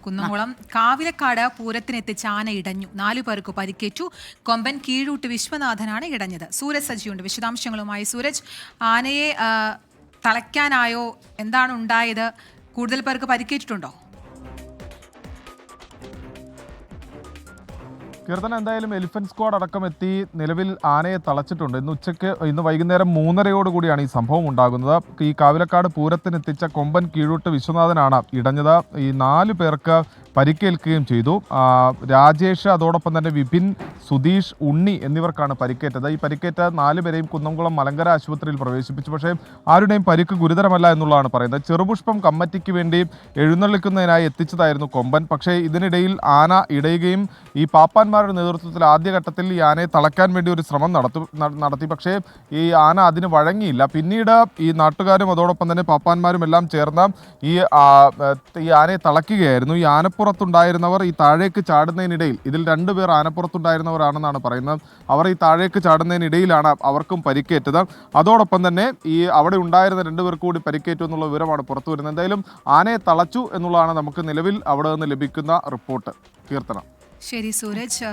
കുന്നംകുളം. കാവിലക്കാട് പൂരത്തിനെത്തിച്ച ആന ഇടഞ്ഞു. 4 പേർക്ക് പരിക്കേറ്റു. കൊമ്പൻ കീഴൂട്ട് വിശ്വനാഥനാണ് ഇടഞ്ഞത്. സൂരജ് സജിയുണ്ട് വിശദാംശങ്ങളുമായി. സൂരജ്, ആനയെ തളയ്ക്കാനായോ? എന്താണ് ഉണ്ടായത്? കൂടുതൽ പേർക്ക് പരിക്കേറ്റിട്ടുണ്ടോ? കീർത്തന, എന്തായാലും എലിഫന്റ് സ്ക്വാഡ് അടക്കം എത്തി നിലവിൽ ആനയെ തളച്ചിട്ടുണ്ട്. ഇന്ന് വൈകുന്നേരം 3:30 ഈ സംഭവം ഉണ്ടാകുന്നത്. ഈ കാവിലക്കാട് പൂരത്തിനെത്തിച്ച കൊമ്പൻ കീഴൂട്ട് വിശ്വനാഥനാണ് ഇടഞ്ഞത്. ഈ 4 പേർക്ക് പരിക്കേൽക്കുകയും ചെയ്തു. രാജേഷ്, അതോടൊപ്പം തന്നെ വിപിൻ, സുധീഷ്, ഉണ്ണി എന്നിവർക്കാണ് പരിക്കേറ്റത്. ഈ പരിക്കേറ്റ 4 പേരെയും കുന്നംകുളം മലങ്കര ആശുപത്രിയിൽ പ്രവേശിപ്പിച്ചു. പക്ഷേ ആരുടെയും പരിക്ക് ഗുരുതരമല്ല എന്നുള്ളതാണ് പറയുന്നത്. ചെറുപുഷ്പം കമ്മിറ്റിക്ക് വേണ്ടി എഴുന്നള്ളിക്കുന്നതിനായി എത്തിച്ചതായിരുന്നു കൊമ്പൻ. പക്ഷേ ഇതിനിടയിൽ ആന ഇടയുകയും ഈ പാപ്പാന്മാരുടെ നേതൃത്വത്തിൽ ആദ്യഘട്ടത്തിൽ ഈ ആനയെ തളയ്ക്കാൻ വേണ്ടി ഒരു ശ്രമം നടത്തി. പക്ഷേ ഈ ആന അതിന് വഴങ്ങിയില്ല. പിന്നീട് ഈ നാട്ടുകാരും അതോടൊപ്പം തന്നെ പാപ്പാന്മാരും എല്ലാം ചേർന്ന് ഈ ആനയെ തളയ്ക്കുകയായിരുന്നു. ഈ ആനപ്പുറത്തുണ്ടായിരുന്നവർ ഈ താഴേക്ക് ചാടുന്നതിനിടയിൽ, ഇതിൽ 2 പേർ ആനപ്പുറത്തുണ്ടായിരുന്നവരാണെന്നാണ് പറയുന്നത്. അവർ ഈ താഴേക്ക് ചാടുന്നതിനിടയിലാണ് അവർക്കും പരിക്കേറ്റത്. അതോടൊപ്പം തന്നെ ഈ അവിടെ ഉണ്ടായിരുന്ന 2 പേർക്ക് കൂടി പരിക്കേറ്റു എന്നുള്ള വിവരമാണ് പുറത്തു വരുന്നത്. എന്തായാലും ആനയെ തളച്ചു എന്നുള്ളതാണ് നമുക്ക് നിലവിൽ അവിടെ നിന്ന് ലഭിക്കുന്ന റിപ്പോർട്ട്. കീർത്തന. ശരി സൂരജ്.